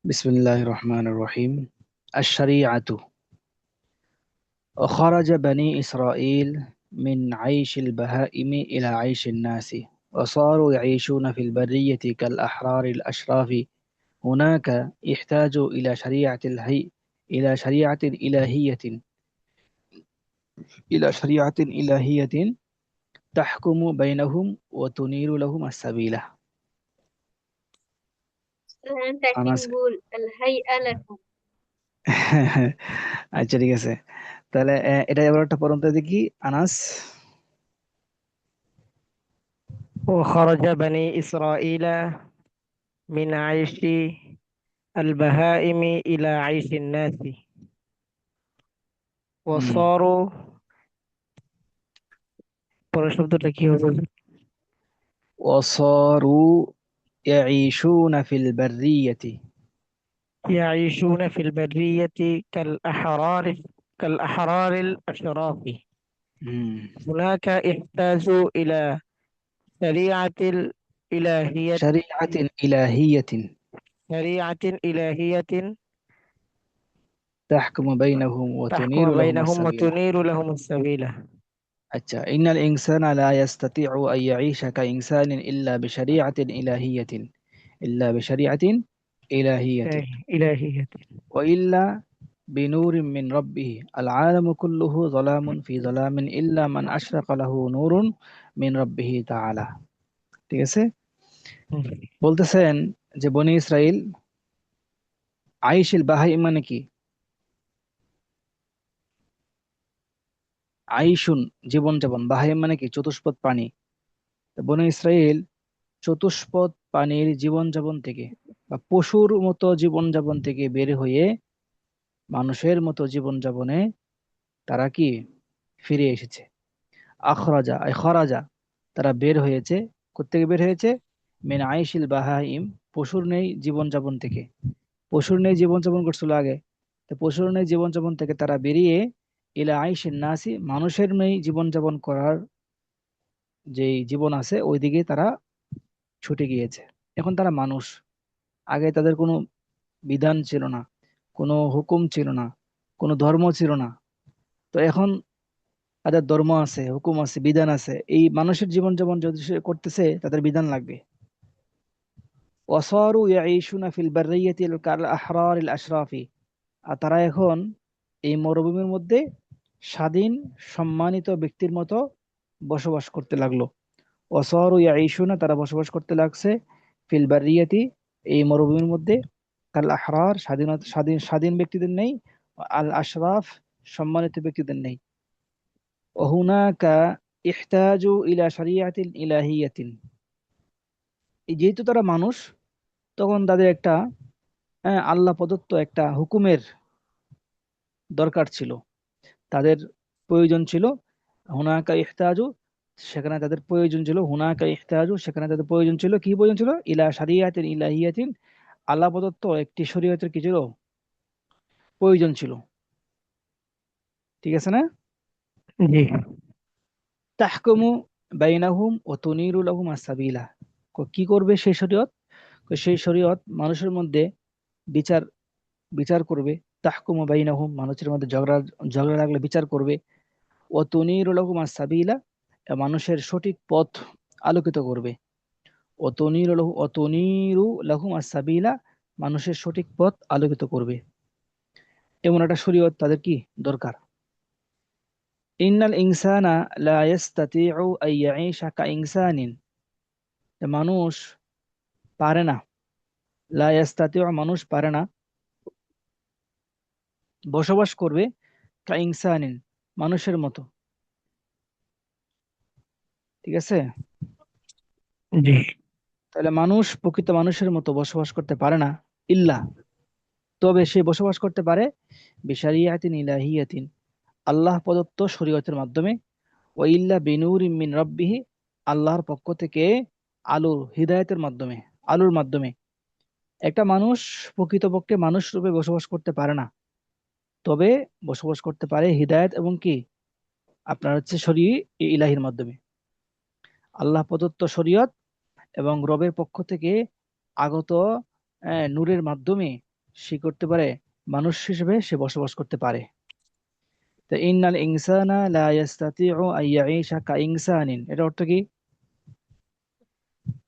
بسم الله الرحمن الرحيم. الشريعة. خرج بني إسرائيل من عيش البهائم إلى عيش الناس، وصاروا يعيشون في البرية كالأحرار الأشراف. هناك احتاجوا إلى شريعة إلهية إلى شريعة إلهية تحكم بينهم وتنير لهم السبيل. হ্যাঁ, أنا টাইপিং ভুল। আল হাইয়া লাকুম। আচ্ছা, ঠিক আছে। তাহলে এটা এবার একটা পড়ুন তো দেখি, আনাস। وخرج بني إسرائيل من عيش البهائم إلى عيش الناس হুম। وصاروا পরের শব্দটা কি হবে? وصاروا يعيشون في البرية. يعيشون في البرية كالأحرار الأشراف. مم. هناك احتاجوا إلى شريعة الإلهية شريعة إلهية شريعة إلهية تحكم بينهم تحكم وتنير لهم بينهم السبيل. وتنير لهم السبيل. أچا، إن الإنسان لا يستطيع أن يعيش كإنسان إلا بشريعة إلهية، إلهية. وإلا بنور من ربه. العالم كله ظلام في ظلام إلا من أشرق له نور من ربه تعالى. ঠিক আছে। বলতেছেন যে বনি ইসরাইল আইশিল বাহাই মানে কি? আইসুন জীবন যাপন, বাহাই মানে কি? চতুষ্পদ প্রাণী। তো বনি ইসরাইল চতুষ্পদ প্রাণীর জীবন যাপন থেকে বা পশুর মতো জীবন যাপন থেকে বের হয়ে মানুষের মতো জীবন যাপনে তারা কি ফিরে এসেছে। আখরাজা আই খরাজা, তারা বের হয়েছে। কোত্থেকে বের হয়েছে? মিন আইশিল বাহাইম, পশুর নেই জীবন যাপন থেকে। পশুর নেই জীবন যাপন করছিল আগে, তো পশুর নেই জীবন যাপন থেকে তারা বেরিয়ে ইলা আইশিন নাসি, মানুষের নেই জীবন যাপন করার যেই জীবন আছে ওইদিকে তারা ছুটে গিয়েছে। এখন তারা মানুষ। আগে তাদের কোনো বিধান ছিল না, কোনো হুকুম ছিল না, কোনো ধর্ম ছিল না। তো এখন তাদের ধর্ম আছে, হুকুম আছে, বিধান আছে। এই মানুষের জীবন যাপন যদি সে করতেছে তাদের বিধান লাগবে। ওয়াসারু ইয়াঈশুনা ফিল বাররিয়াতি কাল আহরারিল আশরাফি, আর তারা এখন এই মরুভূমির মধ্যে স্বাধীন সম্মানিত ব্যক্তির মতো বসবাস করতে লাগলো। ওয়াসারু ইয়াঈশুনা, তারা বসবাস করতে লাগছে, ফিল বাররিয়াতি, এই মরুভূমির মধ্যে, কাল আহরার, স্বাধীনতা স্বাধীন স্বাধীন ব্যক্তিদের নেই, আল আশরাফ, সম্মানিত ব্যক্তিদের নেই। ওহুনাকা ইহতাজু ইলা শরিয়াতিন ইলাহিয়াতিন, যেহেতু তারা মানুষ, তখন তাদের একটা আল্লাহ প্রদত্ত একটা হুকুমের দরকার ছিল, তাদের প্রয়োজন ছিল। হুনাকা ইহতাজু, সেখানে তাদের প্রয়োজন ছিল। হুনাকা ইহতাজু, সেখানে তাদের প্রয়োজন ছিল। কি প্রয়োজন ছিল? ইলা শরিয়াতিন ইলাহিয়াতিন, আল্লাহ প্রদত্ত একটি শরীয়তের কি ছিল? প্রয়োজন ছিল। ঠিক আছে না? জি। তাহকুমু বাইনাহুম ও তুনিরু লাহুম আস-সাবিলা, কি করবে সেই শরীয়ত? সেই শরীয়ত মানুষের মধ্যে বিচার বিচার করবে। তাহকুমু বাইনাহুম, মানুষের মধ্যে ঝগড়া ঝগড়া লাগলে বিচার করবে। ও তুনিরু লাহুম আস-সাবিলা, মানুষের সঠিক পথ আলোকিত করবে। ও তুনিরু লাহুম আস-সাবিলা, মানুষের সঠিক পথ আলোকিত করবে। এমন একটা শরীয়ত তাদের কি দরকার। ইন্নাল ইনসানা লা ইয়াস্তাতিউ আন ইয়াঈশা কাইনসানিন, মানুষ পারে না। লা ইয়াস্তাতিউ, মানুষ পারে না বসবাস করবে কাইনসানিন, মানুষের মতো। ঠিক আছে। জি। তাহলে মানুষ প্রকৃত মানুষের মতো বসবাস করতে পারে না। ইল্লা, তবে সে বসবাস করতে পারে বিশারিয়াতিন ইলাহিয়াতিন, আল্লাহ প্রদত্ত শরীয়তের মাধ্যমে। ও ইল্লা বিনুরিম মিন রাব্বিহি, আল্লাহর পক্ষ থেকে আলোর হিদায়াতের মাধ্যমে, আলোর মাধ্যমে। একটা মানুষ প্রকৃতপক্ষে মানুষ রূপে বসবাস করতে পারে না, তবে বসবাস করতে পারে হিদায়াত এবং কি আপনার হচ্ছে ইলাহির মাধ্যমে। আল্লাহ প্রদত্ত শরীয়ত এবং রবের পক্ষ থেকে আগত নূরের মাধ্যমে সে করতে পারে, মানুষ হিসেবে সে বসবাস করতে পারে। তো ইন্নাল ইনসানা লা ইয়াস্তাতিউ আন ইয়াঈশা কা ইনসানিন, এটা অর্থ কি?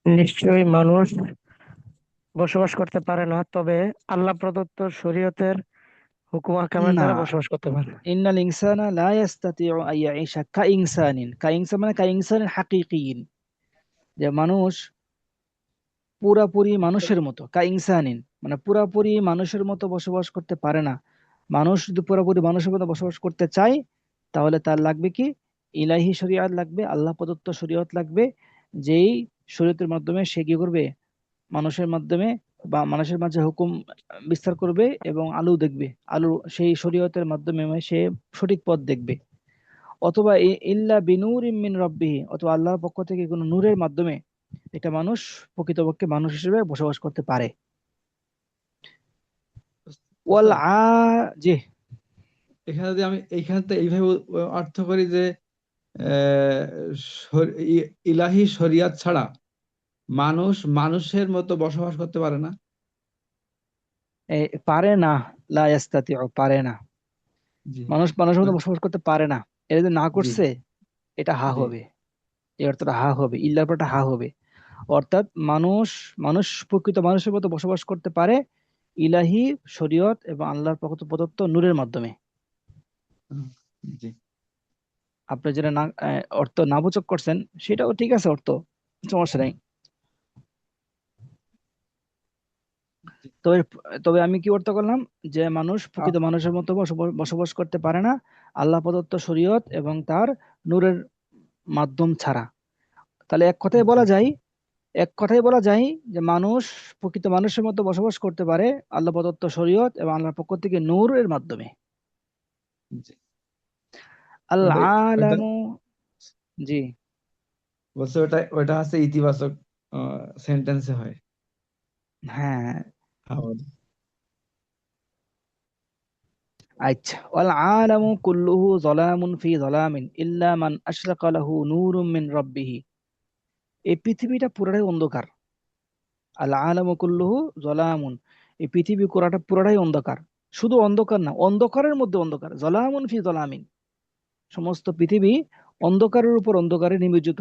নিশ্চয়ই মানুষ বসবাস করতে পারে না, তবে আল্লাহ প্রদত্ত শরীয়তের হুকুম আহকামের না, দ্বারা বসবাস করতে পারে। ইন্নাল ইনসানা লা ইয়াস্তাতিউ আন ইয়াঈশা কা ইনসানিন, কা ইনসান মানে কা ইনসানিন হাকিকিয়িন, যে মানুষ পুরাপুরি মানুষের মতো, কা ইনসানিন মানে পুরাপুরি মানুষের মতো বসবাস করতে পারে না। মানুষ যদি পুরাপুরি মানুষের মতো বসবাস করতে চায়, তাহলে তার লাগবে কি? ইলাহি শরিয়ত লাগবে, আল্লাহ প্রদত্ত শরিয়ত লাগবে, যেই শরীয়তের মাধ্যমে সে কি করবে, মানুষের মাধ্যমে বা মানুষের মাঝে হুকুম বিস্তার করবে এবং আলো দেখবে, আলো সেই শরীয়তের মাধ্যমে সে সঠিক পথ দেখবে। অথবা ইল্লা বিনুরিম মিন রাব্বিহি, অথবা আল্লাহর পক্ষ থেকে কোনো নূরের মাধ্যমে এটা মানুষ প্রকৃতপক্ষে মানুষ হিসেবে বসবাস করতে পারে। ওয়াল স্যার, আ জি। এখানে যদি আমি এইখানে তো এইভাবে অর্থ করি যে ইলাহি শরিয়াত ছাড়া মানুষ মানুষের মতো বসবাস করতে পারে না। পারে না, লা ইয়াস্তাতিউ পারে না, জি মানুষ মানুষের মতো বসবাস করতে পারে না, এটা যদি না জি করছে এটা হা জি হবে, এই অর্থটা হা হবে, ইল্লার পরটা হা হবে। অর্থাৎ মানুষ মানুষ প্রকৃত মানুষের মতো বসবাস করতে পারে ইলাহি শরীয়ত এবং আল্লাহর প্রদত্ত নূরের মাধ্যমে। হুম, জি আপনি যেটা না অর্থ নাবুচক করছেন সেটাও ঠিক আছে, অর্থ সমস্যা নেই। জি। তবে তবে আমি কি অর্থ করলাম, যে মানুষ প্রকৃত আ- মানুষের মতো বসবাস করতে পারে না আল্লাহ প্রদত্ত শরীয়ত এবং তার নূরের মাধ্যম ছাড়া। তাহলে জি এক কথাই বলা যায় যে মানুষ প্রকৃত মানুষের মতো বসবাস করতে পারে আল্লাহ প্রদত্ত শরীয়ত এবং আল্লাহর পক্ষ থেকে নূরের মাধ্যমে। জি আল ওটাই ওটা আলামু জি। বলছে, ওটা ওটা আছে ইতিবাচক সেন্টেন্সে হয়। হ্যাঁ, হ্যাঁ, আচ্ছা। ওয়াল আলামু কুল্লুহু যালামুন ফি যালামিন ইল্লা মান আশরাকা লাহু নূরুম মিন রাব্বিহি, এই পৃথিবীটা পুরোটাই অন্ধকার। আল আলামু কুল্লুহু যালামুন, এই পৃথিবী পুরোটাই অন্ধকার। শুধু অন্ধকার না, অন্ধকারের মধ্যে অন্ধকার, যালামুন ফি যালামিন, সমস্ত পৃথিবী অন্ধকারের উপর অন্ধকারে নিমজ্জিত,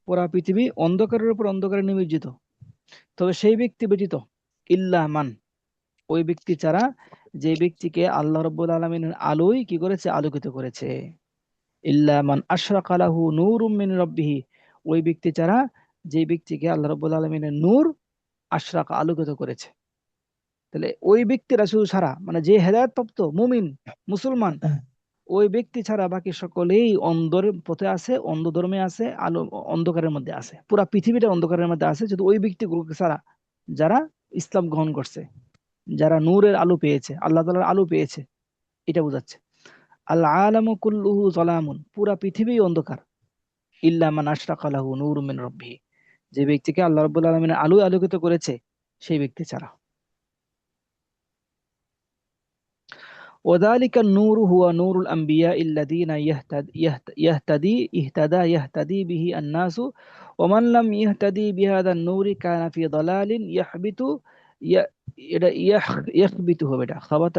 পুরা পৃথিবী অন্ধকারের উপর অন্ধকারে নিমজ্জিত। তবে সেই ব্যক্তি ব্যতীত, ইল্লা মান, ওই ব্যক্তি ছাড়া, যে ব্যক্তিকে আল্লাহ রাব্বুল আলামিনের আলোয় কি করেছে, আলোকিত করেছে। ইল্লা মান আশরাকা লাহু নূরুম মিন রাব্বিহি, ওই ব্যক্তি ছাড়া যে ব্যক্তিকে আল্লাহ রাব্বুল আলামিনের নূর আশরাকা আলোকিত করেছে। তাহলে ওই ব্যক্তিরা শুধু ছাড়া, মানে যে হেদায়েত প্রাপ্ত মুমিন মুসলমান, ওই ব্যক্তি ছাড়া বাকি সকলেই অন্ধের পথে আছে, অন্ধ ধর্মে আছে, আলো অন্ধকারের মধ্যে আছে, পুরা পৃথিবীটা অন্ধকারের মধ্যে আছে, শুধু ওই ব্যক্তিগুলোকে ছাড়া যারা ইসলাম গ্রহণ করছে, যারা নূরের আলো পেয়েছে, আল্লাহ তাআলার আলো পেয়েছে, এটা বোঝাচ্ছে। আল আলামু কুল্লুহু যালামুন, পুরা পৃথিবী অন্ধকার, ইল্লা মান আশরাকা লাহু নূরুম মিন রাব্বিহি, যে ব্যক্তিকে আল্লাহ রাব্বুল আলামিনের আলোয় আলোকিত করেছে সেই ব্যক্তি ছাড়া। وذلك النور هو نور الأنبياء الذين يهتدي به الناس، ومن لم يهتدي بهذا النور كان في ضلال ي- يخبط هو বেটা خبط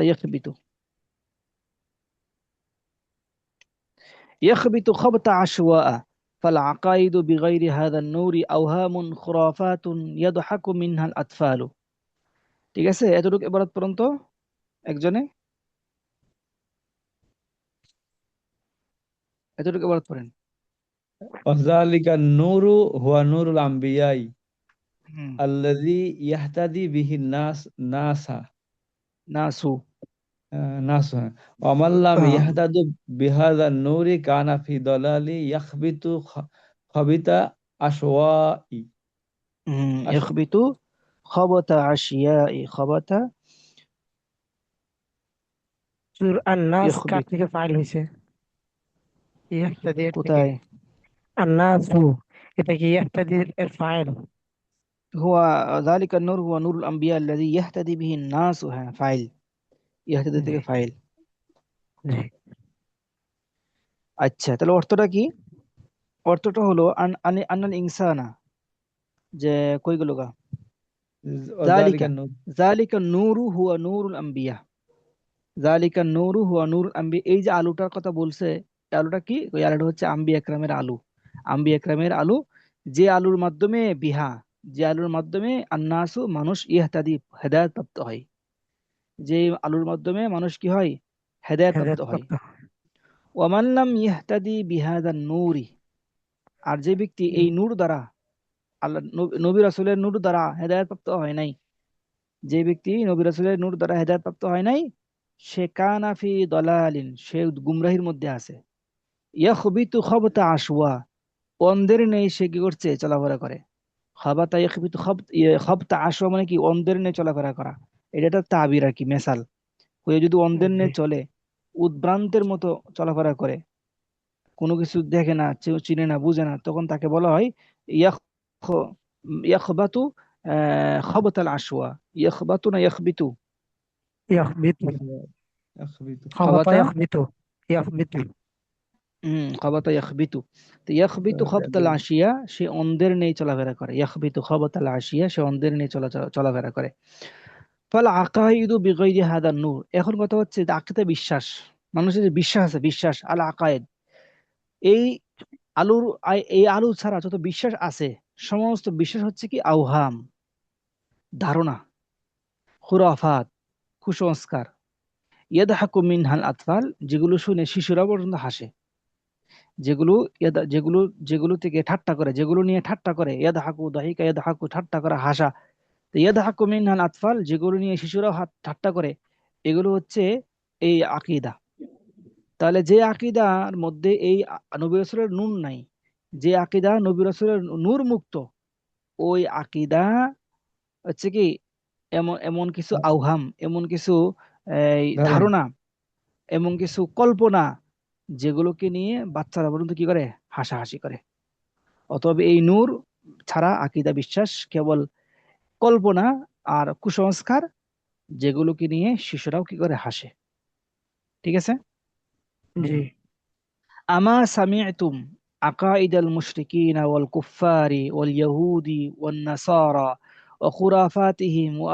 يخبط خبط عشواء، فالعقائد بغير هذا النور أوهام خرافات يضحك منها الأطفال। ঠিক আছে, এতটুকু এবারত পর্যন্ত একজনে, এতটুকু এবারত পড়েন। ওয়াযালিকা নূরু হুয়া নূরুল আম্বিয়াই হুম। আল্লাযী ইয়াহতাদি বিহিন নাসা নাসু। নাসু হ্যাঁ। ওয়া মান লাম আহ, ইয়াহতাদু বিহাযা নূরি কানা ফি দালালি ইয়াখবিতু খবিতা আশওয়াই আশ يخبط خبط عشياء خبط সূরা আন-নাস কার يخبط। থেকে ফাইল হয়েছে? ইয়াহতাদি এর থেকে। কোথায়? আন-নাসু, এটা কি ইয়াহতাদি এর ফাইল? هو ذلك النور هو نور الأنبياء الذي يهتدي به الناس، হ্যাঁ ফাইল, ইহতেদি জি থেকে ফাইল। জি। আচ্ছা, তাহলে অর্থটা কি? অর্থটা হলো আন্নাল ইনসানা, যে কই গেল গা, জালিকা ওয়াযালিকা নূর। জালিকা নূরু হুয়া নূরুল আম্বিয়া। জালিকা নূরু হুয়া নূরুল আম্বিয়া, এই যে আলুটার কথা বলছে, এই আলুটা কি? ওই আলুটা হচ্ছে আম্বিয়া একরামের আলু। আম্বিয়া একরামের আলু, যে আলুর মাধ্যমে যে আলুর মাধ্যমে আন্নাসু মানুষ ইহতাদি হেদায়েত প্রাপ্ত হয়। যে আলুর মাধ্যমে মানুষ কি হয়? হেদায়েত প্রাপ্ত হেদায়েত হয়। প্রাপ্ত। ওয়ামান লাম ইহতাদি বিহাদান নূরি, আর যে ব্যক্তি এই নূর দ্বারা, আল্লাহ নবী রাসূলের নূর দ্বারা হেদায়েত প্রাপ্ত হয় নাই, যে ব্যক্তি নবী রাসূলের নূর দ্বারা হেদায়েত প্রাপ্ত হয় নাই, সে কানা ফি দালালিন, সে গুমরাহির মধ্যে আছে। ইয়াখবিতু খবতা আশওয়া, অন্ধের নেই সে কি করছে? চলাফেরা করে। খাবাতা ইয়াখবিতু খবতা আশওয়া মানে কি? অন্ধের নেই চলাফেরা করা। এটা একটা তাবির আর কি, মেসাল। কেউ যদি অন্ধের জি নেই চলে, উদ্ভ্রান্তের মতো চলাফেরা করে, কোনো কিছু দেখে না, চিনে না, বুঝে না, তখন তাকে বলা হয় ইয়াখ ইয়াখবাতু খবতাল আশওয়া। ইয়াখবাতু না ইয়াখবিতু? ইয়াখবিতু। আখবিতু। খাবাতা খাবাতা, ইয়াখবিতু। ইয়াখবিতু। খাবাতা ইয়াখবিতু। তো ইয়াখবিতু খবতাল আশিয়া, সে অন্ধের নেই চলাফেরা করে। ইয়াখবিতু খবতাল আশিয়া, সে অন্ধের নেই চলাফেরা করে। ফাল আকাইদু বিগাইরি হাদা নূর, এখন কথা হচ্ছে যে আকিদা, বিশ্বাস, মানুষের যে বিশ্বাস আছে, বিশ্বাস আল আকায়েদ, এই এই আলু ছাড়া যত বিশ্বাস আছে, সমস্ত বিশ্বাস হচ্ছে কি? আওহাম, ধারণা, খুরাফাত, কুসংস্কার। ইয়াদহাকু মিনহাল আতফাল, যেগুলো শুনে শিশুরা পর্যন্ত হাসে। যেগুলো যেগুলো যেগুলো থেকে ঠাট্টা করে, যেগুলো নিয়ে ঠাট্টা করে, ইয়াদহাকু দাহিকা, ইয়াদহাকু ঠাট্টা করা, হাসা। তো ইয়াদহাকু মিনহাল আতফাল, যেগুলো নিয়ে শিশুরা ঠাট্টা করে, এগুলো হচ্ছে এই আকীদা। তাহলে যে আকীদার মধ্যে এই নবী রাসূলের নূর নাই, যে আকীদা নবী রাসূলের নূর মুক্ত, ওই আকীদা হচ্ছে কি? এমন এমন কিছু আওহাম, এমন কিছু এই ধারণা। ধারণা, এমন কিছু কল্পনা, যেগুলোকে নিয়ে বাচ্চারা পর্যন্ত কি করে? হাসাহাসি করে। অতএব এই নূর ছাড়া আকীদা, বিশ্বাস কেবল কল্পনা আর কুসংস্কার, যেগুলোকে নিয়ে শিশুরাও কি করে? হাসে। ঠিক আছে? জি আমা সামি'তুম আকাইদাল মুশরিকিনা ওয়াল কুফফারি ওয়াল ইয়াহুদি ওয়ান নাসারা ওয়া খুরাফাতিহিম ওয়া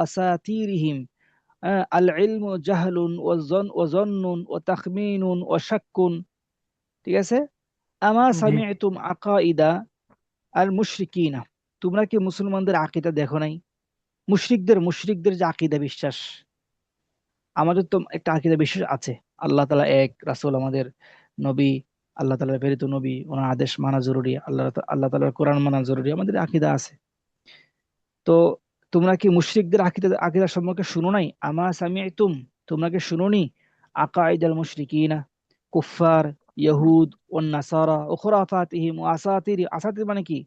আসাতিরিহিম আল ইলমু জাহলুন ওয়া যন্নুন ওয়া তাখমিনুন ওয়া শাক্কুন। ঠিক আছে? আমা জি সামি'তুম আকাইদা আল মুশরিকিনা, তোমরা কি মুসলমানদের আকীদা দেখো নাই? মুশরিকদের যে আকীদা, বিশ্বাস। আমাদের তো একটা আকীদা, বিশ্বাস আছে, আল্লাহ তাআলা এক, রাসূল আমাদের নবী, আল্লাহ তাআলার প্রেরিত নবী, ওনার আদেশ মানা জরুরি, আল্লাহ তাআলার কোরআন মানা জরুরি, আমাদের আকীদা আছে। তো তোমরা কি মুশরিকদের আকীদা সম্পর্কে শুনো নাই? আমা সামি'তুম, তোমরা কি শুনোনি? আকাইদাল মুশরিকিনা, কুফফার, ইহুদ, ওয়ান নাসারা ও খুরাফাতিহিম ওয়া আসাতির। আসাতির মানে কি?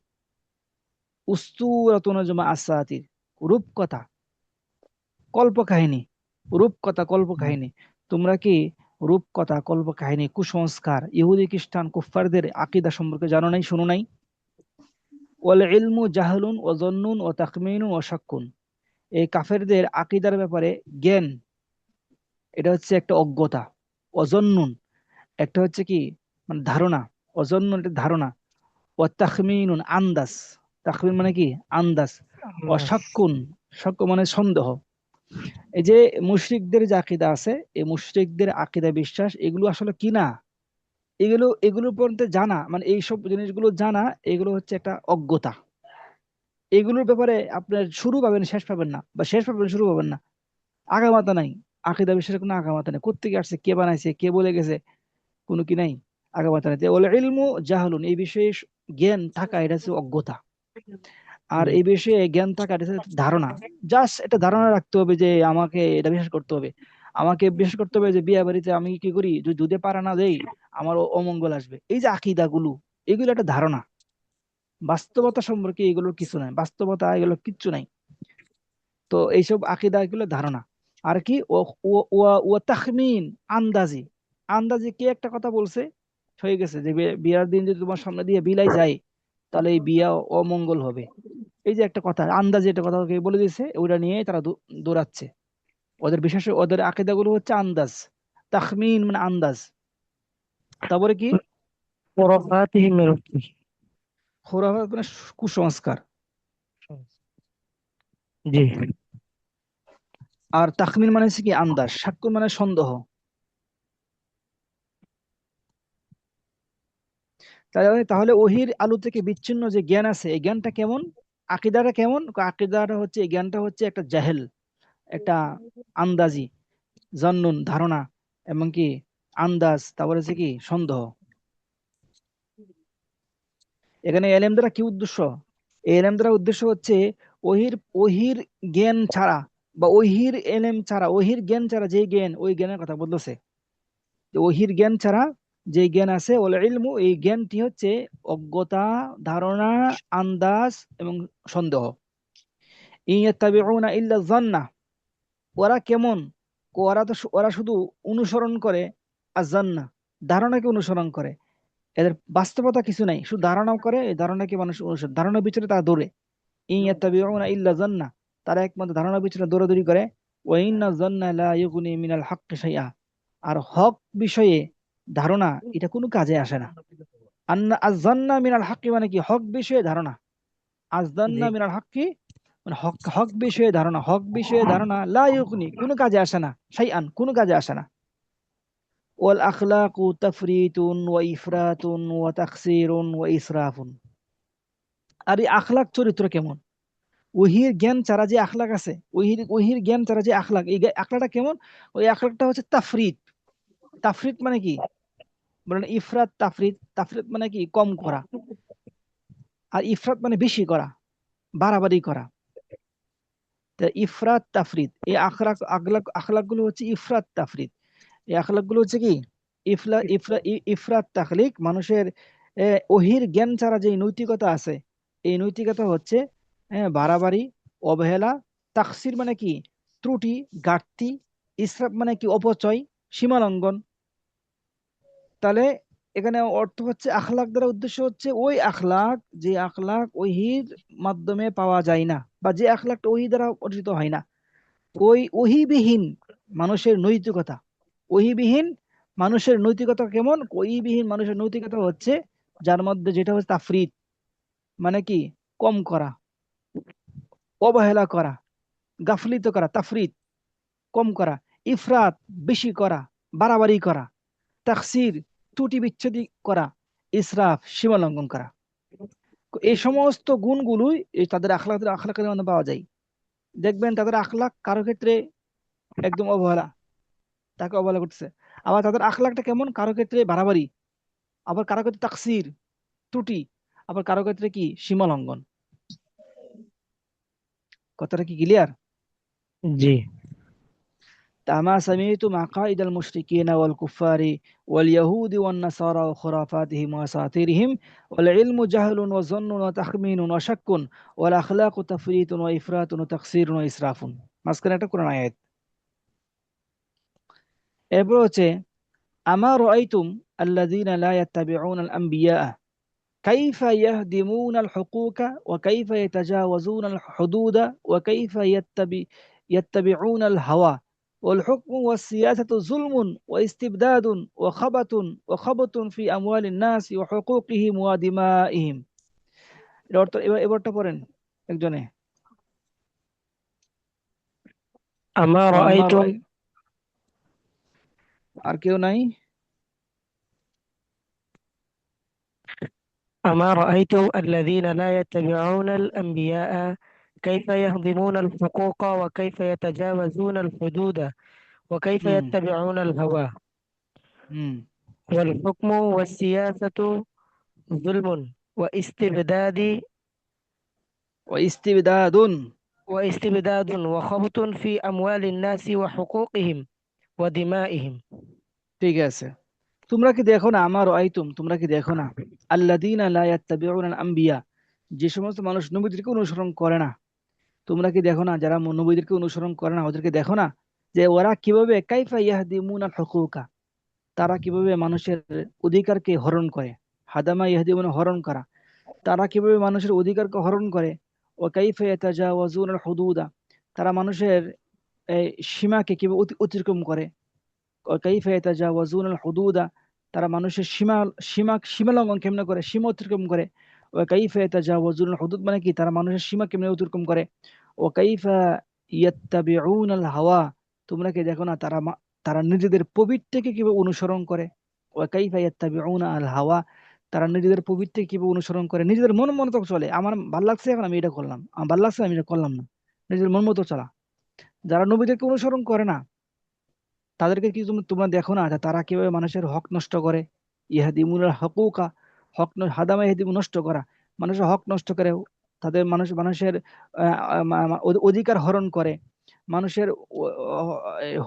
উস্তুরাতুন জমা আসাতির, রূপকথা, কল্পকাহিনী, রূপকথা, কল্পকাহিনী। তোমরা কি রূপকথা, কল্পকাহিনী, কুসংস্কার, ইহুদি খ্রিস্টান কুফফারদের আকীদা সম্পর্কে জানো নাই, শুনো নাই? ওয়াল ইলমু জাহলুন ওয়া যন্নুন ওয়া তাখমিনুন ওয়া শাক্কুন, এই কাফেরদের আকীদার ব্যাপারে জ্ঞান, এটা হচ্ছে একটা অজ্ঞতা। অজন্নুন, একটা হচ্ছে কি? মানে ধারণা। অজন্নুন এটা ধারণা। ওয়া তাখমিনুন আন্দাজ, তাখমিন মানে কি? আন্দাজ। ওয়া আল্লাহ। শাক্কুন, শাক্কু মানে সন্দেহ। এই যে মুশরিকদের যে আকীদা আছে, এই মুশরিকদের আকীদা, বিশ্বাস, এগুলো আসলে কি না, এগুলো পর্যন্ত জানা, মানে এই সব জিনিসগুলো জানা, এগুলো হচ্ছে একটা অজ্ঞতা। এগুলোর ব্যাপারে আপনার শুরু পাবেন, শেষ পাবেন না, বা শেষ পাবেন, শুরু পাবেন না। আগামাথা নাই, আকীদা বিশ্বাসের কোনো আগামাথা নেই। কোত্থেকে আসছে, কে বানাইছে, কে বলে গেছে, কোনো কি নাই, আগামাথা নাই। ওয়াল ইলমু জাহলুন, এই বিষয়ে জ্ঞান থাকা, এটা হচ্ছে অজ্ঞতা। আর এই বিষয়ে জ্ঞান থাকা, এটা হচ্ছে ধারণা। জাস্ট এটা ধারণা রাখতে হবে যে আমাকে এটা বিশ্বাস করতে হবে। আমাকে বিশ্বাস করতে হবে যে বিয়ে বাড়িতে আমি কি করি, যদি দুধে পাড়া না দেই, আমার অমঙ্গল আসবে। এই যে আকীদা গুলো, এগুলো একটা ধারণা। বাস্তবতা সম্পর্কে এগুলোর কিছু নাই, বাস্তবতা এগুলো কিচ্ছু নাই। তো এইসব আকীদা, এগুলো ধারণা। আর কি? ও ও ও ও তাখমিন, আন্দাজি। আন্দাজি কে একটা কথা বলছে, হয়ে গেছে, যে বিয়ার দিন যদি তোমার সামনে দিয়ে বিলাই যায়, তাহলে এই বিয়া অমঙ্গল হবে। এই যে একটা কথা, আন্দাজে একটা কথা কে বলে দিয়েছে, ওটা নিয়ে তারা দৌড়াচ্ছে। ওদের বিশেষ, ওদের আকীদাগুলো হচ্ছে আন্দাজ, তাখমিন মানে আন্দাজ। তারপরে কি? ওরাফাতিহিম এর কি? খুরাফাত মানে কুসংস্কার। জি। আর তাখমিন মানে হচ্ছে কি আন্দাজ, শাক্কুর মানে সন্দেহ। তাহলে তাহলে ওহির আলো থেকে বিচ্ছিন্ন যে জ্ঞান আছে, এই জ্ঞানটা কেমন? আকীদাটা কেমন? আকীদাটা হচ্ছে, এই জ্ঞানটা হচ্ছে একটা জাহেল, একটা আন্দাজি, জন্নুন ধারণা, এবং কি আন্দাজ, তারপরে হচ্ছে কি সন্দেহ। এখানে এলেম দ্বারা কি উদ্দেশ্য? এই এলেম দ্বারা উদ্দেশ্য হচ্ছে ওহির ওহির জ্ঞান ছাড়া, বা ওহির এলেম ছাড়া, ওহির জ্ঞান ছাড়া যে জ্ঞান, ওই জ্ঞানের কথা বলতেছে। যে ওহির জ্ঞান ছাড়া যে জ্ঞান আছে, ওল ইলমু, এই জ্ঞানটি হচ্ছে অজ্ঞতা, ধারণা, আন্দাজ এবং সন্দেহ। ইয়াত্তাবিউনা ইল্লা যান্না, ওরা কেমন? ওরা শুধু অনুসরণ করে আযান্না, ধারণাকে অনুসরণ করে। এদের বাস্তবতা কিছু নাই, শুধু ধারণাও করে, এই ধারণাকে মানুষ অনুসরণ, ধারণার পিছনে তারা দৌড়ে। ইয়াত্তাবিউনা ইল্লা যান্না, তারা একমাত্র ধারণার পিছনে দৌড়াদৌড়ি করে। ওয়া ইন্না যান্না লা ইউগনি মিনাল হাক্কি শাইআ, আর হক বিষয়ে ধারণা এটা কোনো কাজে আসে না। আন্না আযান্না মিনাল হাক্কি মানে কি? হক বিষয়ে ধারণা। আযান্না জি। মিনাল হাক্কি মানে হক, হক বিষয়ে ধারণা, হক বিষয়ে ধারণা লা ইউগনি, কোনো কাজে আসে না, শাইআন, কোনো কাজে আসে না। ওয়াল আখলাকু তাফরিতুন ওয়া ইফরাতুন ওয়া তাকসিরুন ওয়া ইসরাফুন। আর এই আখলাক চরিত্র কেমন? ওহির জ্ঞান ছাড়া যে আখলাক আছে, ওহির জ্ঞান ছাড়া যে আখলাক, এই আখলাকটা কেমন? ওই আখলাকটা হচ্ছে তাফরিত। তাফরিত মানে কি? বলেন ইফরাত তাফরিত। তাফরিত মানে কি? কম করা। আর ইফরাত মানে বেশি করা, বাড়াবাড়ি করা। তা ইফরাত তাফরিত, এই আখলাক গুলো হচ্ছে ইফরাত তাফরিত। এই আখলাক গুলো হচ্ছে কি? ইফরাত তাখলিক, মানুষের ওহির জ্ঞান ছাড়া যে নৈতিকতা আছে, এই নৈতিকতা হচ্ছে বাড়াবাড়ি, অবহেলা। তাকসির মানে কি? ত্রুটি, ঘাটতি। ইসরাফ মানে কি? অপচয়, সীমালঙ্ঘন। তাহলে এখানে অর্থ হচ্ছে আখলাক দ্বারা উদ্দেশ্য হচ্ছে ওই আখলাক, যে আখলাক ওহির মাধ্যমে পাওয়া যায় না, বা যে আখলাকটা ওহি দ্বারা অর্জিত হয় না। ওই ওহিবিহীন মানুষের নৈতিকতা। ওহিবিহীন মানুষের নৈতিকতা কেমন? ওহিবিহীন মানুষের নৈতিকতা হচ্ছে যার মধ্যে যেটা হচ্ছে তাফরিত, মানে কি? কম করা, অবহেলা করা, গাফলিত করা, তাফরিত কম করা। ইফরাত বেশি করা, বাড়াবাড়ি করা। তাকসির ত্রুটি বিচ্ছেদ করা। ইসরাফ সীমালঙ্ঘন করা। এই সমস্ত গুণগুলোই এই তাদের আখলাকের মধ্যে পাওয়া যায়। দেখবেন তাদের আখলাক কারো ক্ষেত্রে একদম অবহেলা, তাকে অবহেলা করতেছে। আবার তাদের আখলাকটা কেমন? কারো ক্ষেত্রে বাড়াবাড়ি, আবার কারো ক্ষেত্রে তাকসির, ত্রুটি, আবার কারো ক্ষেত্রে কি? সীমালঙ্ঘন। কথাটা কি ক্লিয়ার? জি। ما سمعتم عقائد المشركين والكفار واليهود والنصارى وخرافاتهم وأساطيرهم والعلم جهل وظن وتخمين وشك والأخلاق تفريط وإفراط وتقصير وإسراف। মাঝখানে একটা কোরআন আয়াত। এরপর হচ্ছে আমা রাআইতুম আল্লাযীনা লা ইয়াত্তাবিউনা আল আমবিয়া كيف يهدمون الحقوق وكيف يتجاوزون الحدود وكيف يتبعون الهوى والحكم والسياسة ظلم واستبداد وخبط في أموال الناس وحقوقهم ودمائهم। এবারটা পড়েন একজনে। আমা আমার রাআইতুম আর কেউ নাই? أما رأيتم الذين لا يتبعون الأنبياء كيف يهضمون الحقوق وكيف يتجاوزون الحدود وكيف হুম يتبعون الهوى হুম والحكم والسياسة ظلم واستبداد। واستبداد وخبط في أموال الناس وحقوقهم ودمائهم। ঠিক আছে। তোমরা কি দেখো না, আমার আইতুম, তোমরা কি দেখো না আল্লাযীনা লা ইয়াত্তাবিউনা আল আমবিয়া, যে সমস্ত মানুষ নবীদেরকে অনুসরণ করে না। তোমরা কি দেখো না যারা নবীদেরকে অনুসরণ করে না, ওদেরকে দেখো না যে ওরা কিভাবে কাইফা ইয়াহদিমুনাল হুকুকা, তারা কিভাবে মানুষের অধিকারকে হরণ করে। হাদামা ইয়াহদিমুনা হরণ করা। তারা কিভাবে মানুষের অধিকারকে হরণ করে। ও কাইফা ইয়াতাজাওয়াজুনাল হুদুদা, তারা মানুষের এই সীমাকে কিভাবে অতিক্রম করে। ও কাইফা ইয়াতাজাওয়াজুনাল হুদুদা, তারা মানুষের সীমা লঙ্ঘন কেমনে করে, সীমা অতিক্রম করে। ও কাইফা ইয়াতাজাওয়াজুনাল হুদুদ মানে কি? তারা মানুষের সীমা কেমনে অতিক্রম করে। ওয়াকাইফা ইয়াত্তাবিউনাল হাওয়া, তোমরা কি দেখো না তারা নিজেদের প্রবৃত্তিকে কিভাবে অনুসরণ করে। ওয়াকাইফা ইয়াত্তাবিউনা আল হাওয়া, তারা নিজেদের প্রবৃত্তিকে কিভাবে অনুসরণ করে, নিজেদের মন মতো চলে। আমার ভালো লাগছে এখন আমি এটা করলাম, আমার ভালো লাগছে আমি এটা করলাম না, নিজের মন মতো চলা। যারা নবীদেরকে অনুসরণ করে না তাদেরকে কি তোমরা দেখো না যে তারা কিভাবে মানুষের হক নষ্ট করে। ইহাদিমুল হকুকা, হাদামা ইহাদিমু, নষ্ট করা, মানুষের হক নষ্ট করে, তাদের মানুষের অধিকার হরণ করে, মানুষের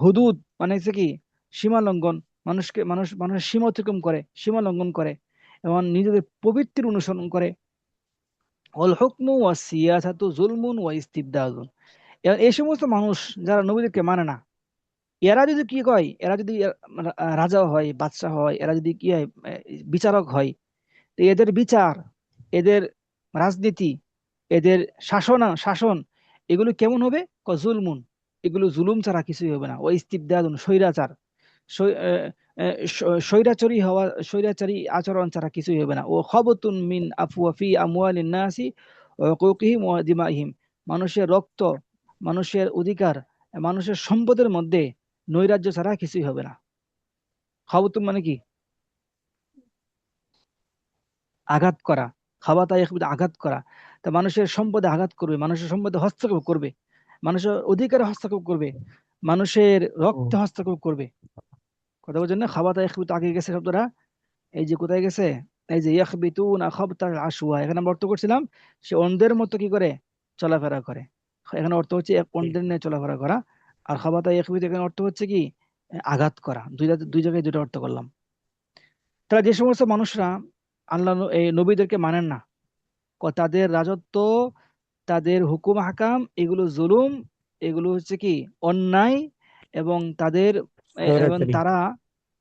হুদুদ মানে হচ্ছে কি সীমা লঙ্ঘন, মানুষের সীমা অতিক্রম করে, সীমা লঙ্ঘন করে, এবং নিজেদের প্রবৃত্তির অনুসরণ করে। ওয়াল হুকমু ওয়াস সিয়াসাতু যুলমুন ওয়া ইস্তিবদাদুন। এবং এই সমস্ত মানুষ যারা নবীদেরকে মানে না, এরা যদি কি কয়, এরা যদি রাজা হয়, বাদশাহ হয়, এরা যদি কি হয়, বিচারক হয়, তো এদের বিচার, এদের রাজনীতি, এদের শাসন এগুলো কেমন হবে? জুলমুন, এগুলো জুলুম ছাড়া কিছুই হবে না। ও ইস্তিবদাদুন, স্বৈরাচার, স্বৈরাচারী আচরণ ছাড়া কিছুই হবে না। ও খবতুন মিন আফওয়াফি আমওয়ালিন নাসি ওয়া হুকুকিহিম ওয়া দিমাইহিম, মানুষের রক্ত, মানুষের অধিকার, মানুষের সম্পদের মধ্যে নৈরাজ্য ছাড়া কিছুই হবে না। খবতুন মানে কি? আঘাত করা। খাবাতা ইয়াখবিদ, আঘাত করা। তা মানুষের সম্পদে আঘাত করবে, মানুষের সম্পদে হস্তক্ষেপ করবে, মানুষের অধিকারে হস্তক্ষেপ করবে, মানুষের রক্তে হস্তক্ষেপ করবে। কথা বলছেন না? খাবাতা ইয়াখবিদ আগে গেছে শব্দটা, এই যে কোথায় গেছে, এই যে ইয়াখবিতুনা খাবতাল আশওয়া, এখানে আমরা অর্থ করছিলাম সে অন্ধের মতো কি করে চলাফেরা করে। এখানে অর্থ হচ্ছে এক অন্ধের নিয়ে চলাফেরা করা। আর খাবাতা ইয়াখবিদ এখানে অর্থ হচ্ছে কি আঘাত করা। দুই জায়গায় দুটো অর্থ করলাম। তারা যে সমস্ত মানুষরা এই নবীদেরকে মানেন না, তাদের রাজত্ব, তাদের হুকুম হাকাম এগুলো জুলুম, এগুলো হচ্ছে কি অন্যায়, এবং এবং স্বৈরাচারী। তারা,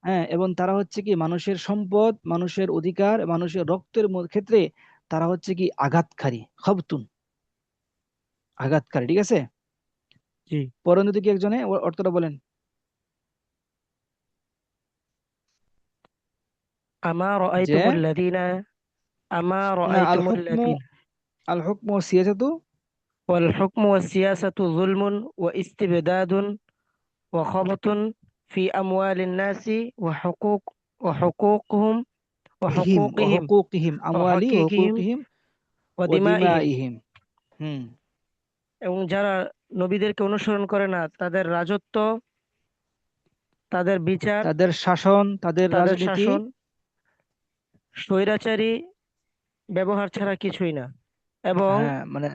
হ্যাঁ, এবং তারা হচ্ছে কি মানুষের সম্পদ, মানুষের অধিকার, মানুষের রক্তের ক্ষেত্রে তারা হচ্ছে কি আঘাতকারী, খবতুন, আঘাতকারী। ঠিক আছে, জি। পরবর্তী কি একজনে অর্থটা বলেন। আমা যে রাআইতুমুল্লাযীনা আমা না, রাআইতুমুল্লাযীনা আল হুকমু সিয়াসাতু, والحكم والسياسة ظلم واستبداد وخبط في أموال الناس وحقوقهم وحقوقهم হুকুকিহিম, আমওয়ালি ওয়া وحقوقهم হুকুকিহিম ওয়া ودمائهم। দিমাইহিম। হুম, এবং যারা নবীদেরকে অনুসরণ করে না তাদের রাজত্ব, তাদের বিচার, তাদের তাদের রাজনীতি, শাসন স্বৈরাচারী ব্যবহার ছাড়া কিছুই না। এবং হ্যাঁ মানে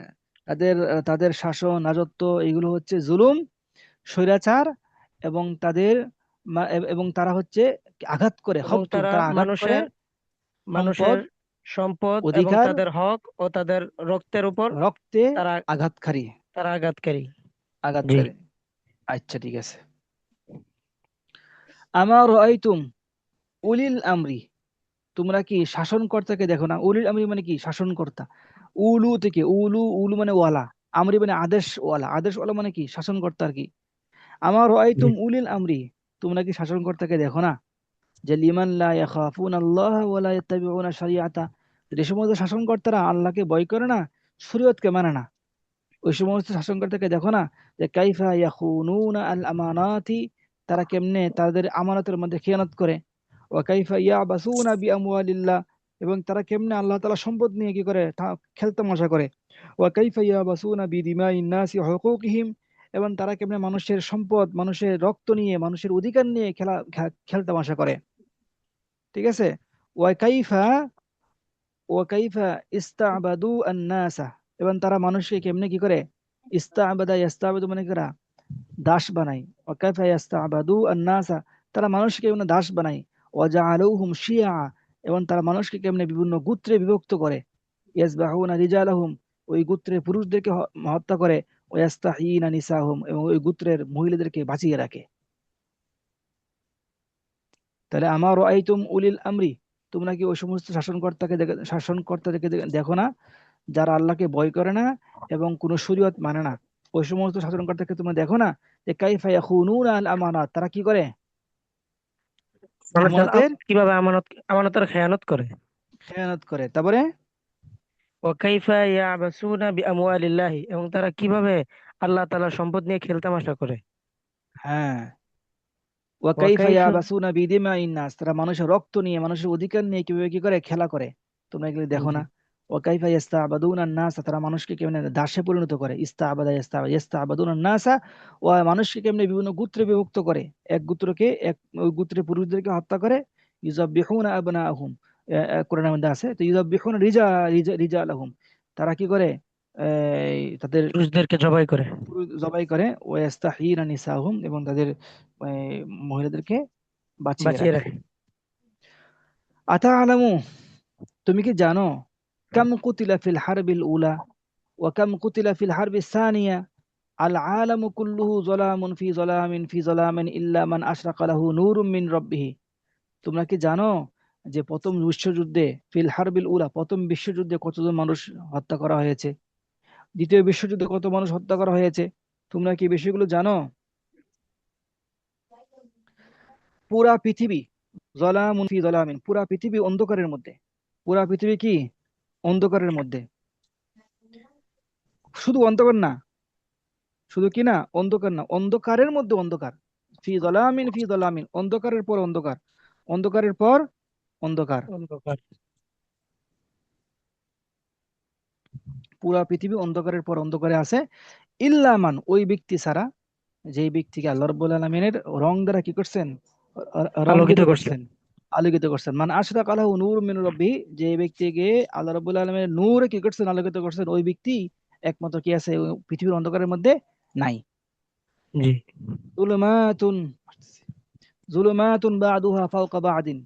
তাদের শাসন, রাজত্ব এগুলো হচ্ছে জুলুম, স্বৈরাচার, এবং এবং তারা হচ্ছে আঘাত করে, এবং খবতুন, তারা তারা আঘাত করে সম্পদ, মানুষের সম্পদ এবং অধিকার, তাদের হক ও তাদের রক্তের উপর রক্তে তারা আঘাতকারী, তারা আঘাতকারী। জি। আঘাতকারী। আচ্ছা ঠিক আছে। আমার রাআইতুম উলিল আমরি, তোমরা কি শাসনকর্তাকে দেখো না? উলিল আমরি মানে কি? শাসনকর্তা। উলু থেকে, উলু উলু মানে ওয়ালা, আমরি মানে আদেশওয়ালা, আদেশওয়ালা মানে কি? শাসনকর্তা আর কি। আমার জি। রাআইতুম উলিল আমরি, তোমরা কি শাসনকর্তাকে দেখো না? যে লিমান লা ইয়াখাফুনা আল্লাহ ওয়া লা ইয়াত্তাবিউনা শারিআতা, যে সমস্ত শাসনকর্তারা আল্লাহকে ভয় করে না, শরীয়তকে মানে না, ওই সমস্ত শাসনকর্তাকে দেখো না যে কাইফা ইয়াখুনুনা আল আমানাতি, তারা কেমনে তাদের আমানতের মধ্যে খেয়ানত করে। ওয়া কাইফা ইয়াবাসুনা বিআমওয়ালিল্লাহ, এবং তারা কেমনে আল্লাহ তাআলা সম্পদ নিয়ে কি করে খেলতামাশা করে। ওয়া কাইফা ইয়াবাসুনা বিদিমাইন নাসি ওয়া হুকুকিহিম, এবং তারা কেমনে মানুষের সম্পদ, মানুষের রক্ত নিয়ে, মানুষের অধিকার নিয়ে খেলতামাশা করে। ঠিক আছে। ওয়া কাইফা ওয়াকাইফা ইস্তাবাদু আন-নাসা, এবং তারা মানুষকে কেমনে কি করে, ইস্তাবাদা ইস্তাবাদু মানে করা দাস বানায়। ওয়াকাইফা ইস্তাবাদু আন-নাসা, তারা মানুষকে কেমনে দাস বানায়। ওয়াজআলুহুম শিয়া, এবং তারা মানুষকে কেমনে বিভিন্ন গোত্রে বিভক্ত করে। ইয়াসবাহুনা রিজালাহুম, ওই গোত্রের পুরুষদেরকে হত্যা করে। ওয়াস্তাহিনা নিসাহুম, এবং ওই গোত্রের মহিলাদেরকে বাঁচিয়ে রাখে। তাহলে আমার রাআইতুম উলিল আমরি, তোমরা কি ওই সমস্ত শাসনকর্তাদেরকে দেখো না যারা আল্লাহকে ভয় করে না এবং কোনো শরীয়ত মানে না? ওই সমস্ত শাসনকর্তাকে তোমরা দেখো না যে কাইফা ইয়াখুনুনা আল আমানাত, তারা কি করে? আমানতের কিভাবে আমানতের খেয়ানত করে। খেয়ানত করে। তারপরে ওয়াকাইফা ইয়াবাসুনা বিআমওয়ালিল্লাহি, এবং তারা কিভাবে আল্লাহ তাআলার সম্পদ নিয়ে খেলতামাশা করে। হ্যাঁ, ওয়াকাইফা ওয়াকাইফা, ইয়াবাসুনা বিদিমাইন নাস, তারা মানুষের রক্ত নিয়ে, মানুষের অধিকার নিয়ে কিভাবে কি করে, খেলা করে। তোমরা এগুলো দেখো জি, না? ওয়াকাইফা ইস্তাবাদুনা নাস, তারা মানুষকে কেমনে দাসে পরিণত করে। ইস্তাবাদা ইস্তাবাদুনা নাসা, ও মানুষকে কেমনে বিভিন্ন গোত্রে বিভক্ত করে। এক গোত্রকে এক, ওই গোত্রের পুরুষদেরকে হত্যা করে। ইউযাববিহুনা আবনাআহুম, কোরআনের মধ্যে আছে। তো ইউযাববিহুনা রিজালাহুম, তারা কি করে, তাদের পুরুষদেরকে জবাই করে। পুরুষ জবাই করে। ওয়াস্তাহয়িনা নিসাহুম, এবং তাদের মহিলাদেরকে বাঁচিয়ে বাঁচিয়ে রাখে। রাখে। আতা'লামু, তুমি কি জানো, কাম কুতিলা ফিল হারবিল উলা ওয়া কাম কুতিলা ফিল হারবিস সানিয়া, আল আলামু কুল্লুহু যালামুন ফি যালামিন ইল্লা মান আশরাকা লাহু নূরুম মিন রাব্বিহি। তোমরা কি জানো যে প্রথম বিশ্বযুদ্ধে, ফিল হারবিল উলা, প্রথম বিশ্বযুদ্ধে কতজন মানুষ হত্যা করা হয়েছে, দ্বিতীয় বিশ্বযুদ্ধে কত মানুষ হত্যা করা হয়েছে? তোমরা কি বিষয়গুলো জানো? পুরা পৃথিবী, যালামুন ফি যালামিন, পুরা পৃথিবী অন্ধকারের মধ্যে। পুরা পৃথিবী কি অন্ধকারের মধ্যে। শুধু অন্ধকার না, শুধু কি না, অন্ধকার না, অন্ধকারের মধ্যে অন্ধকার। ফি যালামিন, অন্ধকারের পর অন্ধকার, অন্ধকারের পর অন্ধকার। অন্ধকার। পুরা পৃথিবী অন্ধকারের পর অন্ধকারে আছে। ইল্লামান, ওই ব্যক্তি ছাড়া, যেই ব্যক্তিকে আল্লাহ রাব্বুল আলামিনের রং দ্বারা কি করছেন, আলোকিত রঙ্গিত করছে। করছেন, আলোকিত করছেন। মান আশরাকা লাহু নূরুম মিন রাব্বিহি, যে ব্যক্তিকে আল্লাহ রাব্বুল আলামিনের নূরে কি করছেন, আলোকিত করছেন, ওই ব্যক্তি একমাত্র কি আছে ওই পৃথিবীর অন্ধকারের মধ্যে নাই। জি, জুলুমাতুন, জুলুমাতুন বা'দুহা ফাওকা বা'দিন।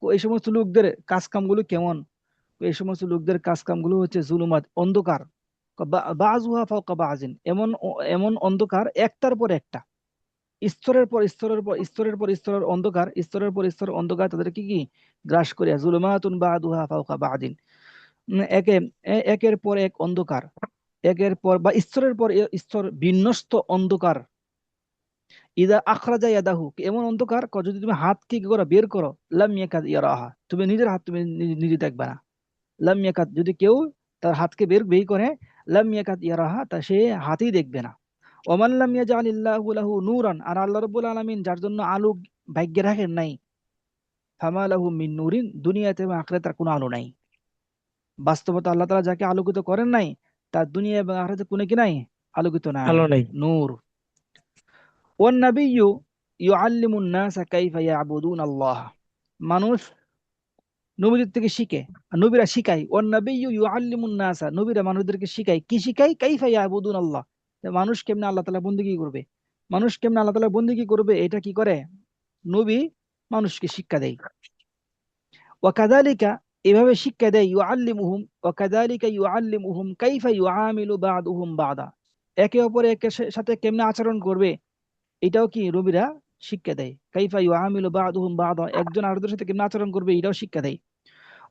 এই সমস্ত লোকদের কাজ কামগুলো কেমন? এই সমস্ত লোকদের কাজ কামগুলো হচ্ছে জুলুমাত, অন্ধকার। বা'যুহা ফাওকা বা'জিন, এমন এমন অন্ধকার, একটার পর একটা, স্তরের পর স্তরের পর স্তরের পর স্তরের অন্ধকার, স্তরের পর স্তর অন্ধকার তাদেরকে কি গ্রাস করে। জুলুমাতুন বা'দুহা ফাওকা বা'দিন, একে একের পর এক অন্ধকার, একের পর বা স্তরের পর স্তর বিন্যস্ত অন্ধকার। ইদা আখরাজা ইয়াদাহু, এমন অন্ধকার, যদি তুমি হাতকে কি করো, বের করো, লাম ইয়াকাদ ইয়ারাহা, তুমি নিজের হাত তুমি নিজে দেখবে না। লাম ইয়াকাদ, যদি কেউ তার হাতকে বের করে, লাম ইয়াকাদ ইয়ারাহা, তা সে হাতই দেখবে না। ওমান লাম ইয়াজআলিল্লাহু লাহু নূরান, আর আল্লাহ রাব্বুল আলামিন যার জন্য আলো ভাগ্যে রাখেন নাই, ফামা লাহু মিন নূরিন, দুনিয়াতে এবং আখিরাতে তার কোনো আলো নাই। বাস্তবতা আল্লাহ তাআলা যাকে আলোকিত করেন নাই, তার দুনিয়া এবং আখিরাতে কোনো কি নাই, আলোকিত নাই, আলো নেই। নূর। ওয়ান নাবিয়্যু ইউআল্লিমুন নাসা কাইফা ইয়াবুদুন আল্লাহ, মানুষ নবীদের থেকে শিখে, আর নবীরা শিখায়। ওয়ান নাবিয়্যু ইউআল্লিমুন নাসা, নবীরা মানুষদেরকে শিখায়, কি শিখায়, কাইফা ইয়াবুদুন আল্লাহ, মানুষ কেমনে আল্লাহ তাআলা বন্দেগী করবে, মানুষ কেমনে আল্লাহ তাআলা বন্দেগী করবে, এটা কি করে, নবী মানুষকে শিক্ষা দেয়। ওয়াকাযালিকা, এভাবে শিক্ষা দেয়, ইউআল্লিমুহুম, ওয়াকাযালিকা ইউআল্লিমুহুম কাইফা ইউআমিলু বা'দুহুম বা'দা, একে অপরের একের সাথে কেমনে আচরণ করবে, এটাও কি নবীরা শিক্ষা দেয়। কাইফা ইউআমিলু বা'দুহুম বা'দা, একজন আরেকজনের সাথে কেমনে আচরণ করবে, এটাও শিক্ষা দেয়।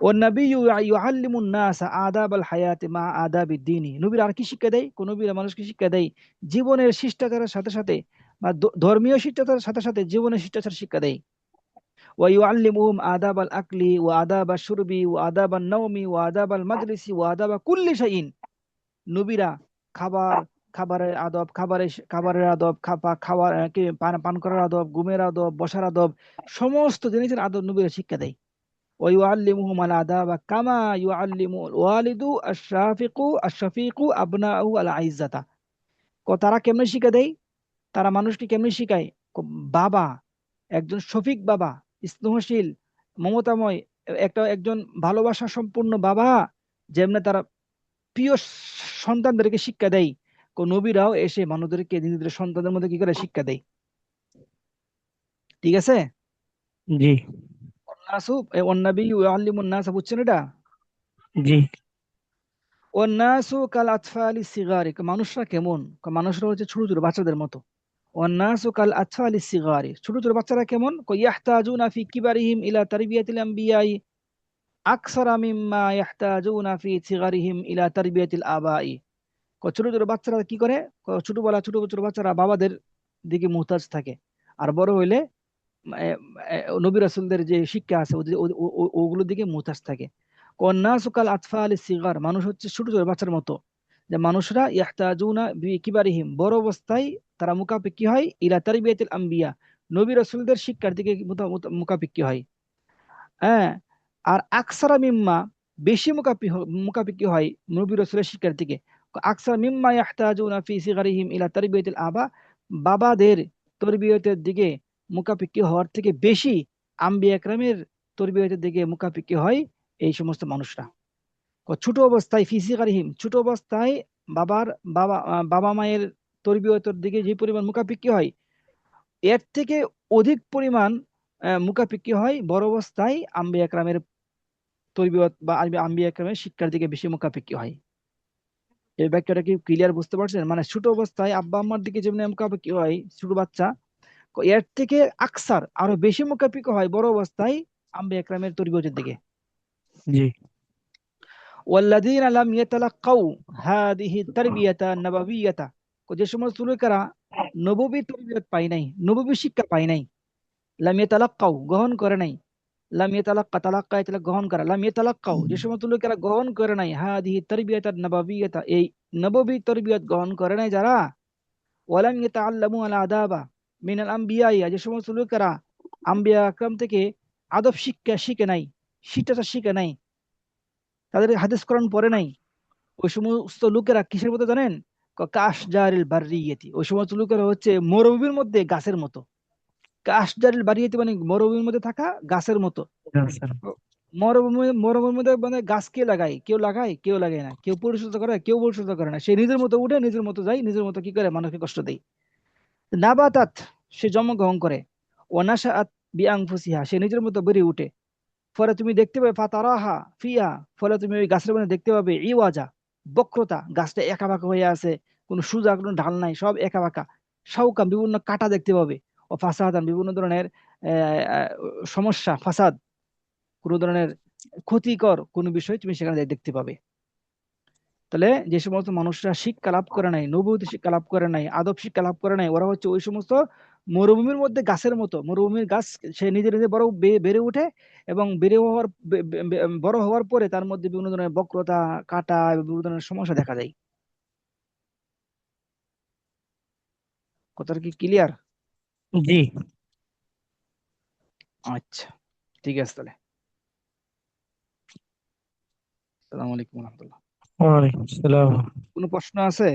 ওয়ান-নাবিয়্যু ইউআল্লিমুন নাসা আদাবাল হায়াতি মা আদাবিদ দীনি, নবীরা আর কি শিক্ষা দেয়, কোন নবীরা মানুষকে শিক্ষা দেয় জীবনের শিষ্টাচারের সাথে সাথে, বা ধর্মীয় শিষ্টাচারের সাথে সাথে জীবনের শিষ্টাচার শিক্ষা দেয়। ওয়া ইউআল্লিমুহুম আদাবাল আকলি ওয়া আদাবাশ শুরবি ওয়া আদাবান নাওমি ওয়া আদাবাল মাজলিসি ওয়া আদাবা কুল্লি শাইইন, নবীরা খাবার, খাবারের আদব, খাবারের আদব, খাবার কি পান পান করার আদব, ঘুমের আদব, বসার আদব, সমস্ত জিনিসের আদব নবীরা শিক্ষা দেয়। ويعلمهم الآداب كما يعلم الوالد الشفيق أبناءه الأعزة। তারা কেমনে শিখা দেয়, তারা মানুষকে কেমনে শিখায়, বাবা, একজন শফিক বাবা, স্নেহশীল, মমতাময়, একজন ভালোবাসা সম্পূর্ণ বাবা, যেমনে তারা প্রিয় সন্তানদেরকে শিক্ষা দেয়, নবীরাও এসে মানুষদেরকে নিজেদের সন্তানদের মধ্যে কি করে শিক্ষা দেয়। ঠিক আছে? জি, নাসু ওয়ান্নাবী ইউআল্লিমুন নাস, বুঝছেন এটা? জি, ওয়ান্নাসু কাল আতফালি সিগারি, মানুষরা কেমন, মানুষরা হচ্ছে ছোট ছোট বাচ্চাদের মতো। ওয়ান্নাসু কাল আতফালি সিগারি, ছোট ছোট বাচ্চারা কেমন, ইয়াহতাজুনা ফি কিবারিহিম ইলা তারবিয়াতিল আম্বিয়াই আকসারা মিম্মা ইয়াহতাজুনা ফি সিগারিহিম ইলা তারবিয়াতিল আবাই। ছোট ছোট বাচ্চারা কি করে, ছোট ছোট বাচ্চারা বাবাদের দিকে মুহতাজ থাকে, আর বড় হইলে নবী রাসূলদের যে শিক্ষা আছে ওগুলোর দিকে মুহতাজ থাকে। কন্নাসু কাল আতফাল সিগার, মানুষ হচ্ছে ছোট ছোট বাচ্চার মতো, যে মানুষরা ইয়াহতাজুনা বিকিবারিহিম, বড় অবস্থায় তারা মুখাপেক্ষী হয় ইলা তারবিয়াতিল আম্বিয়া, নবী রাসূলদের শিক্ষার দিকে মুখাপেক্ষী হয়। হ্যাঁ, আর আকসারা মিম্মা, বেশি মুখাপেক্ষী হয় নবী রাসূলের শিক্ষার দিকে। আকসারা মিম্মা ইয়াহতাজুনা ফি সিগারিহিম ইলা তারবিয়াতিল আবা, বাবাদের তরবিয়তের দিকে মুখাপেক্ষী হওয়ার থেকে বেশি আম্বিয়া একরামের তরবিয়তের দিকে মুখাপেক্ষী হয় এই সমস্ত মানুষরা। ছোট অবস্থায় ফিসিকারিহিম, ছোট অবস্থায় বাবার বাবা মায়ের তরবিয়তের দিকে যে পরিমাণ মুখাপেক্ষী হয়, এর থেকে অধিক পরিমাণ মুখাপেক্ষী হয় বড় অবস্থায় আম্বিয়া একরামের তরবিয়ত বা আম্বিয়া একরামের শিক্ষার দিকে বেশি মুখাপেক্ষী হয়। এই ব্যাখ্যাটা কি ক্লিয়ার বুঝতে পারছেন? মানে ছোট অবস্থায় আব্বা আম্মার দিকে যেমন মুখাপেক্ষী হয় ছোট বাচ্চা, এর থেকে আকসার আরো বেশি মুখাপেক্ষী হয় বড় অবস্থায় আম্বিয়া একরামের তরবিয়তের দিকে। জি। والذين لم يتلقوا هذه التربية النبوية, যে সমস্ত লোকেরা নববী তরবিয়ত পায় নাই, নববী শিক্ষা পায় নাই, লাম ইয়াতালাক্কাউ, গ্রহণ করে নাই, লাম ইয়াতালাক্কা, তালাক্কা এটা গ্রহণ করা, লাম ইয়াতালাক্কাউ, যে সমস্ত লোকেরা গ্রহণ করে নাই হাদিহি তারবিয়াত নববিয়তা, এই নববী তরবিয়ত গ্রহণ করে নাই যারা, ওয়ালাম ইয়াতাআল্লামু আল আদাবা মিনাল আম্বিয়া, যে সমস্ত লোকেরা আম্বিয়া আকরাম থেকে আদব শিক্ষা শিখে নাই, শিক্ষাটা শিখে নাই, তাদের হাদিস কোরআন পড়ে নাই, ওই সমস্ত লোকেরা কিসের মতো জানেন? কাশজারিল বাররিয়াতি, ওই সমস্ত লোকেরা হচ্ছে মরুভূমির মধ্যে গাছের মতো। কাশজারিল বাররিয়াতি মানে মরুভূমির মধ্যে থাকা গাছের মতো। মরুভূমির মধ্যে মানে গাছ কে লাগায়? কেউ লাগায়, কেউ লাগায় না, কেউ পরিচর্যা করে, কেউ পরিচর্যা করে না, সে নিজের মতো উঠে, নিজের মতো যায়, নিজের মতো কি করে মানুষকে কষ্ট দেয়। নাবাতাত, সে জন্মগ্রহণ করে, ওয়ানাশাআত বিআনফুসিহা, সে নিজের মতো বেড়ে উঠে, ফলে তুমি দেখতে পাবে ফাতারাহা ফিয়া, ফলে তুমি ওই গাছের মধ্যে দেখতে পাবে ইওয়াজা, বক্রতা, গাছটা একা বাঁকা হয়ে আছে, কোনো সোজা কোনো ঢাল নাই, সব একা বাঁকা, শাউকাম, বিভিন্ন কাঁটা দেখতে পাবে, ও ফাসাদান, বিভিন্ন ধরনের আহ, সমস্যা, ফাসাদ, কোনো ধরনের ক্ষতিকর কোনো বিষয় তুমি সেখানে দেখতে পাবে। তাহলে যে সমস্ত মানুষরা শিক্ষা লাভ করে নাই, নবুয়ত শিক্ষা লাভ করে নাই, আদব শিক্ষা লাভ করে নাই, ওরা হচ্ছে ওই সমস্ত মরুভূমির মধ্যে গাছের মতো। মরুভূমির গাছ সে নিজে নিজে বড় বেড়ে ওঠে, এবং বেড়ে হওয়ার বড় হওয়ার পরে তার মধ্যে বিভিন্ন ধরনের বক্রতা, কাটা, বিভিন্ন ধরনের সমস্যা দেখা যায়। কথাটা কি ক্লিয়ার? জি। আচ্ছা, ঠিক আছে তাহলে। আসসালামু আলাইকুম রহমতুল্লাহ। ওয়ালাইকুম আসসালাম। কোনো প্রশ্ন আছে?